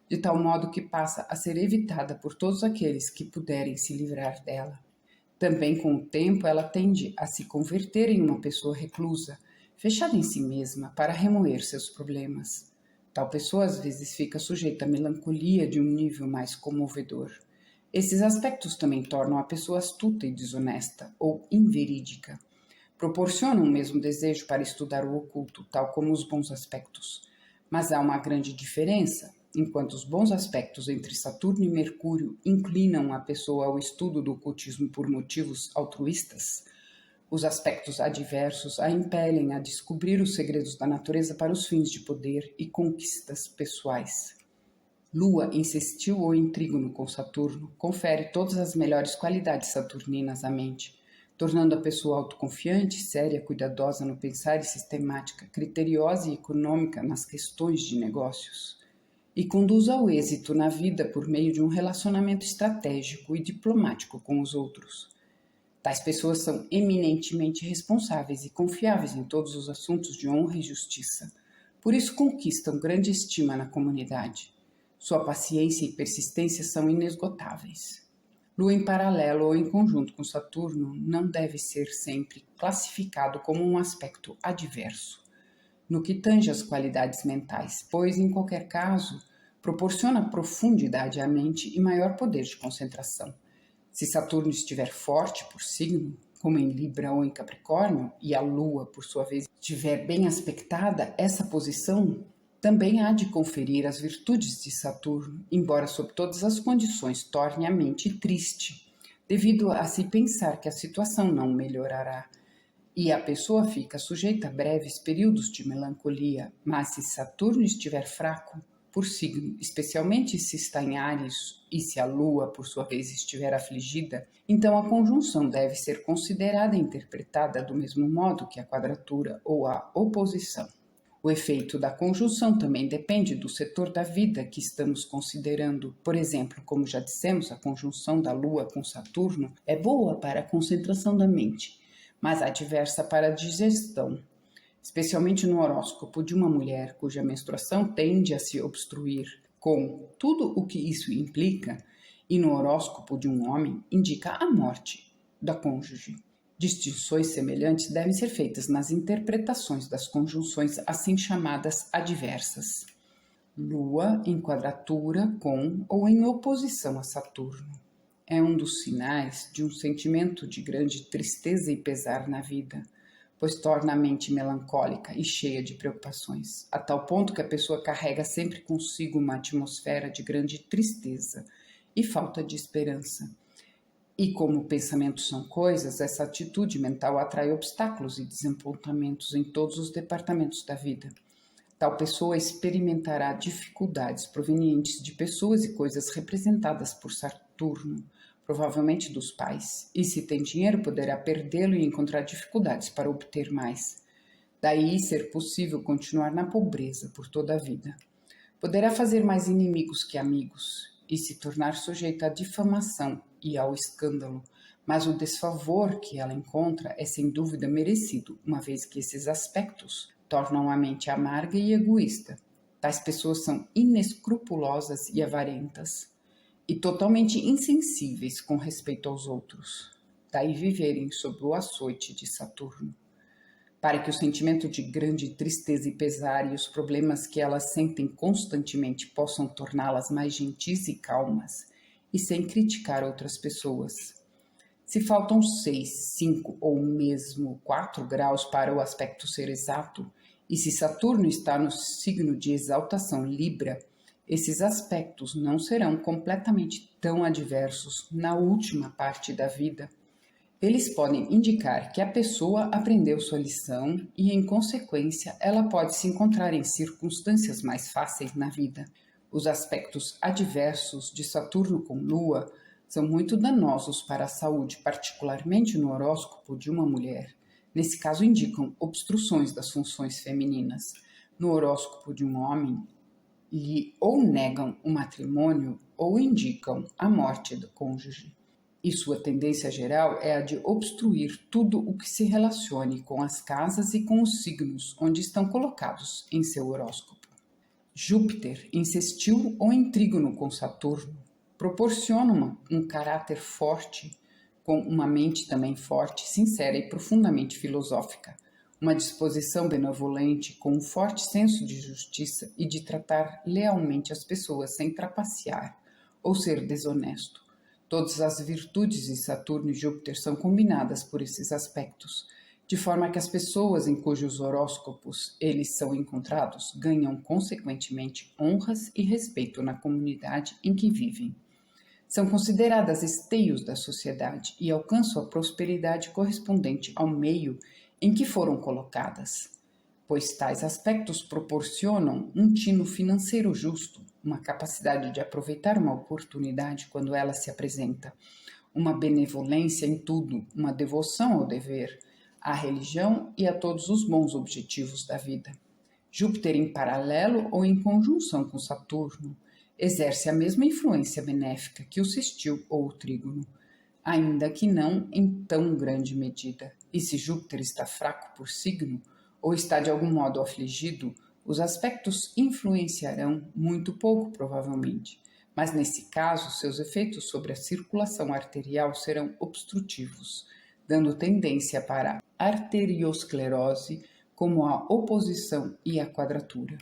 de tal modo que passa a ser evitada por todos aqueles que puderem se livrar dela. Também, com o tempo, ela tende a se converter em uma pessoa reclusa, fechada em si mesma para remoer seus problemas. Tal pessoa às vezes fica sujeita à melancolia de um nível mais comovedor. Esses aspectos também tornam a pessoa astuta e desonesta ou inverídica. Proporcionam o mesmo desejo para estudar o oculto, tal como os bons aspectos. Mas há uma grande diferença. Enquanto os bons aspectos entre Saturno e Mercúrio inclinam a pessoa ao estudo do ocultismo por motivos altruístas, os aspectos adversos a impelem a descobrir os segredos da natureza para os fins de poder e conquistas pessoais. Lua em sextil ou em trígono com Saturno confere todas as melhores qualidades saturninas à mente, tornando a pessoa autoconfiante, séria, cuidadosa no pensar e sistemática, criteriosa e econômica nas questões de negócios, e conduz ao êxito na vida por meio de um relacionamento estratégico e diplomático com os outros. Tais pessoas são eminentemente responsáveis e confiáveis em todos os assuntos de honra e justiça. Por isso conquistam grande estima na comunidade. Sua paciência e persistência são inesgotáveis. Lua em paralelo ou em conjunto com Saturno não deve ser sempre classificado como um aspecto adverso, no que tange às qualidades mentais, pois, em qualquer caso, proporciona profundidade à mente e maior poder de concentração. Se Saturno estiver forte por signo, como em Libra ou em Capricórnio, e a Lua, por sua vez, estiver bem aspectada, essa posição também há de conferir as virtudes de Saturno, embora sob todas as condições torne a mente triste, devido a se pensar que a situação não melhorará, e a pessoa fica sujeita a breves períodos de melancolia, mas se Saturno estiver fraco por signo, especialmente se está em Áries e se a Lua, por sua vez, estiver afligida, então a conjunção deve ser considerada e interpretada do mesmo modo que a quadratura ou a oposição. O efeito da conjunção também depende do setor da vida que estamos considerando. Por exemplo, como já dissemos, a conjunção da Lua com Saturno é boa para a concentração da mente, mas adversa para a digestão, especialmente no horóscopo de uma mulher cuja menstruação tende a se obstruir, com tudo o que isso implica, e no horóscopo de um homem indica a morte da cônjuge. Distinções semelhantes devem ser feitas nas interpretações das conjunções assim chamadas adversas. Lua em quadratura com ou em oposição a Saturno. É um dos sinais de um sentimento de grande tristeza e pesar na vida, pois torna a mente melancólica e cheia de preocupações, a tal ponto que a pessoa carrega sempre consigo uma atmosfera de grande tristeza e falta de esperança. E como pensamentos são coisas, essa atitude mental atrai obstáculos e desapontamentos em todos os departamentos da vida. Tal pessoa experimentará dificuldades provenientes de pessoas e coisas representadas por Saturno, provavelmente dos pais, e se tem dinheiro poderá perdê-lo e encontrar dificuldades para obter mais. Daí ser possível continuar na pobreza por toda a vida. Poderá fazer mais inimigos que amigos e se tornar sujeito à difamação e ao escândalo, mas o desfavor que ela encontra é sem dúvida merecido, uma vez que esses aspectos tornam a mente amarga e egoísta. Tais pessoas são inescrupulosas e avarentas, e totalmente insensíveis com respeito aos outros, daí viverem sob o açoite de Saturno. para que o sentimento de grande tristeza e pesar e os problemas que elas sentem constantemente possam torná-las mais gentis e calmas, e sem criticar outras pessoas. Se faltam 6, 5 ou mesmo 4 graus para o aspecto ser exato, e se Saturno está no signo de exaltação Libra, esses aspectos não serão completamente tão adversos na última parte da vida. Eles podem indicar que a pessoa aprendeu sua lição e, em consequência, ela pode se encontrar em circunstâncias mais fáceis na vida. Os aspectos adversos de Saturno com Lua são muito danosos para a saúde, particularmente no horóscopo de uma mulher. Nesse caso, indicam obstruções das funções femininas. No horóscopo de um homem, lhe ou negam o matrimônio ou indicam a morte do cônjuge. E sua tendência geral é a de obstruir tudo o que se relacione com as casas e com os signos onde estão colocados em seu horóscopo. Júpiter, em sextil ou em trígono com Saturno, proporciona um caráter forte, com uma mente também forte, sincera e profundamente filosófica, uma disposição benevolente com um forte senso de justiça e de tratar lealmente as pessoas sem trapacear ou ser desonesto. Todas as virtudes de Saturno e Júpiter são combinadas por esses aspectos, de forma que as pessoas em cujos horóscopos eles são encontrados ganham consequentemente honras e respeito na comunidade em que vivem. São consideradas esteios da sociedade e alcançam a prosperidade correspondente ao meio em que foram colocadas, pois tais aspectos proporcionam um tino financeiro justo, uma capacidade de aproveitar uma oportunidade quando ela se apresenta, uma benevolência em tudo, uma devoção ao dever, à religião e a todos os bons objetivos da vida. Júpiter em paralelo ou em conjunção com Saturno exerce a mesma influência benéfica que o sextil ou o trígono, ainda que não em tão grande medida. E se Júpiter está fraco por signo, ou está de algum modo afligido, os aspectos influenciarão muito pouco, provavelmente. Mas nesse caso, seus efeitos sobre a circulação arterial serão obstrutivos, dando tendência para a arteriosclerose, como a oposição e a quadratura.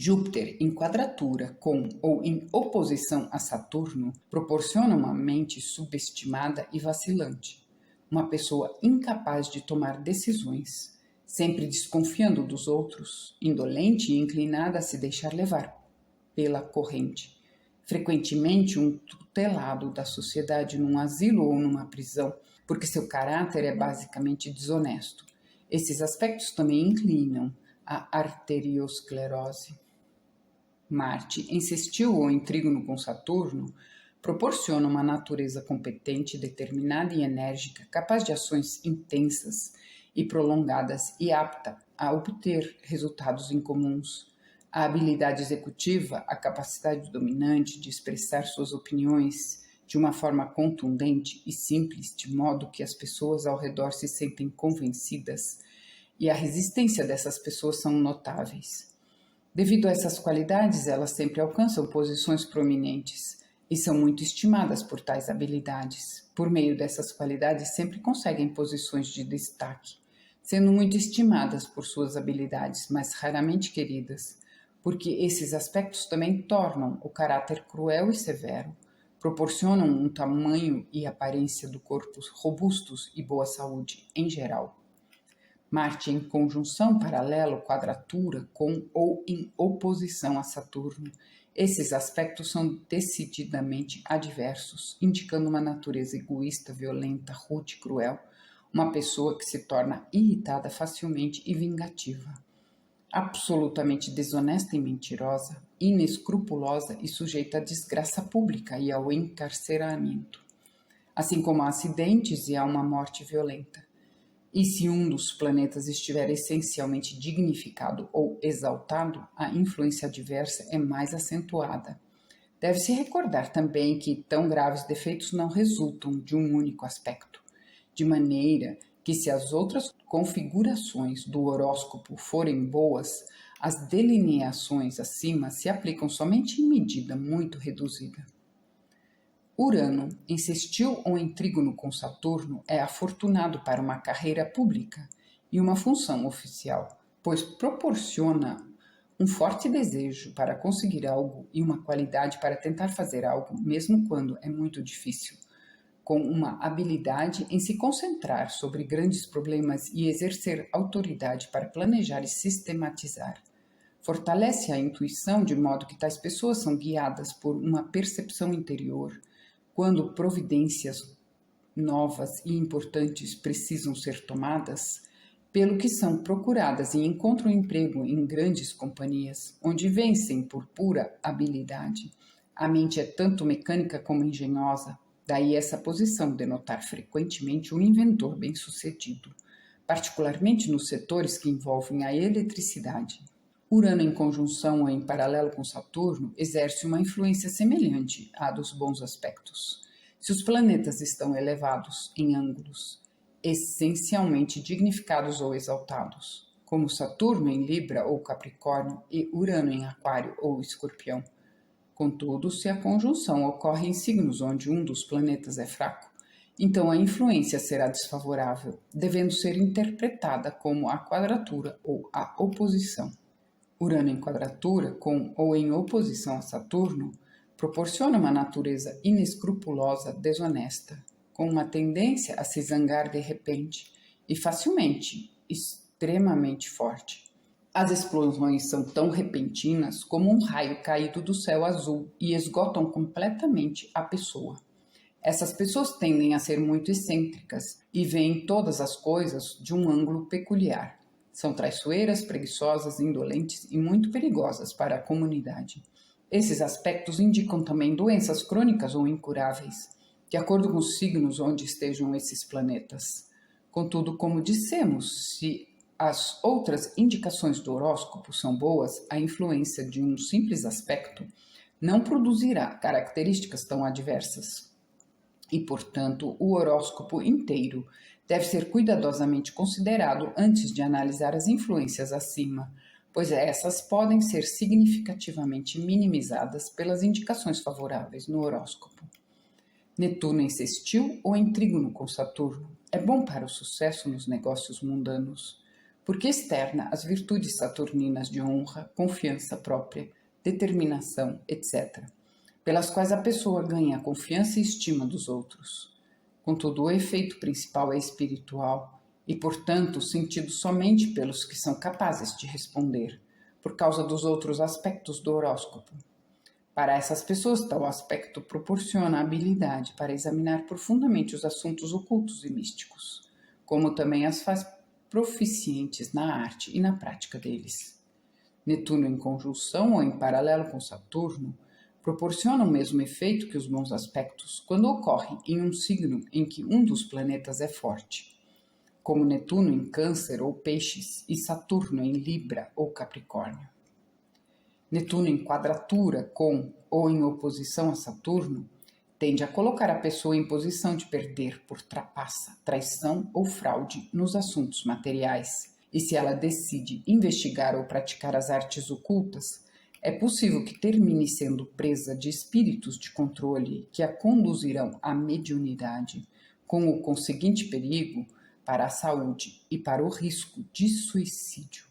Júpiter em quadratura com ou em oposição a Saturno proporciona uma mente subestimada e vacilante, uma pessoa incapaz de tomar decisões, sempre desconfiando dos outros, indolente e inclinada a se deixar levar pela corrente, frequentemente um tutelado da sociedade num asilo ou numa prisão, porque seu caráter é basicamente desonesto. Esses aspectos também inclinam à arteriosclerose. Marte, em sextil ou em trígono com Saturno, proporciona uma natureza competente, determinada e enérgica, capaz de ações intensas e prolongadas e apta a obter resultados incomuns. A habilidade executiva, a capacidade dominante de expressar suas opiniões de uma forma contundente e simples, de modo que as pessoas ao redor se sentem convencidas, e a resistência dessas pessoas são notáveis. Devido a essas qualidades, elas sempre alcançam posições prominentes e são muito estimadas por tais habilidades. Por meio dessas qualidades, sempre conseguem posições de destaque, sendo muito estimadas por suas habilidades, mas raramente queridas, porque esses aspectos também tornam o caráter cruel e severo, proporcionam um tamanho e aparência do corpo robustos e boa saúde em geral. Marte em conjunção, paralelo, quadratura, com ou em oposição a Saturno. Esses aspectos são decididamente adversos, indicando uma natureza egoísta, violenta, rude e cruel, uma pessoa que se torna irritada facilmente e vingativa, absolutamente desonesta e mentirosa, inescrupulosa e sujeita à desgraça pública e ao encarceramento, assim como a acidentes e a uma morte violenta. E se um dos planetas estiver essencialmente dignificado ou exaltado, a influência adversa é mais acentuada. Deve-se recordar também que tão graves defeitos não resultam de um único aspecto, de maneira que se as outras configurações do horóscopo forem boas, as delineações acima se aplicam somente em medida muito reduzida. Urano, em sextil ou em trígono com Saturno, é afortunado para uma carreira pública e uma função oficial, pois proporciona um forte desejo para conseguir algo e uma qualidade para tentar fazer algo, mesmo quando é muito difícil, com uma habilidade em se concentrar sobre grandes problemas e exercer autoridade para planejar e sistematizar. Fortalece a intuição de modo que tais pessoas são guiadas por uma percepção interior quando providências novas e importantes precisam ser tomadas, pelo que são procuradas e encontram emprego em grandes companhias, onde vencem por pura habilidade. A mente é tanto mecânica como engenhosa, daí essa posição denotar frequentemente um inventor bem-sucedido, particularmente nos setores que envolvem a eletricidade. Urano em conjunção ou em paralelo com Saturno exerce uma influência semelhante à dos bons aspectos. Se os planetas estão elevados em ângulos essencialmente dignificados ou exaltados, como Saturno em Libra ou Capricórnio e Urano em Aquário ou Escorpião. Contudo, se a conjunção ocorre em signos onde um dos planetas é fraco, então a influência será desfavorável, devendo ser interpretada como a quadratura ou a oposição. Urano em quadratura com ou em oposição a Saturno proporciona uma natureza inescrupulosa, desonesta, com uma tendência a se zangar de repente e facilmente, extremamente forte. As explosões são tão repentinas como um raio caído do céu azul e esgotam completamente a pessoa. Essas pessoas tendem a ser muito excêntricas e veem todas as coisas de um ângulo peculiar. São traiçoeiras, preguiçosas, indolentes e muito perigosas para a comunidade. Esses aspectos indicam também doenças crônicas ou incuráveis, de acordo com os signos onde estejam esses planetas. Contudo, como dissemos, se as outras indicações do horóscopo são boas, a influência de um simples aspecto não produzirá características tão adversas. E, portanto, o horóscopo inteiro deve ser cuidadosamente considerado antes de analisar as influências acima, pois essas podem ser significativamente minimizadas pelas indicações favoráveis no horóscopo. Netuno em sextil ou em trígono com Saturno é bom para o sucesso nos negócios mundanos, porque externa as virtudes saturninas de honra, confiança própria, determinação, etc., pelas quais a pessoa ganha a confiança e estima dos outros. Contudo, o efeito principal é espiritual e, portanto, sentido somente pelos que são capazes de responder, por causa dos outros aspectos do horóscopo. Para essas pessoas, tal aspecto proporciona habilidade para examinar profundamente os assuntos ocultos e místicos, como também as faz proficientes na arte e na prática deles. Netuno em conjunção ou em paralelo com Saturno proporciona o mesmo efeito que os bons aspectos quando ocorre em um signo em que um dos planetas é forte, como Netuno em Câncer ou Peixes e Saturno em Libra ou Capricórnio. Netuno em quadratura com ou em oposição a Saturno tende a colocar a pessoa em posição de perder por trapaça, traição ou fraude nos assuntos materiais. E se ela decide investigar ou praticar as artes ocultas, é possível que termine sendo presa de espíritos de controle que a conduzirão à mediunidade, com o conseguinte perigo para a saúde e para o risco de suicídio.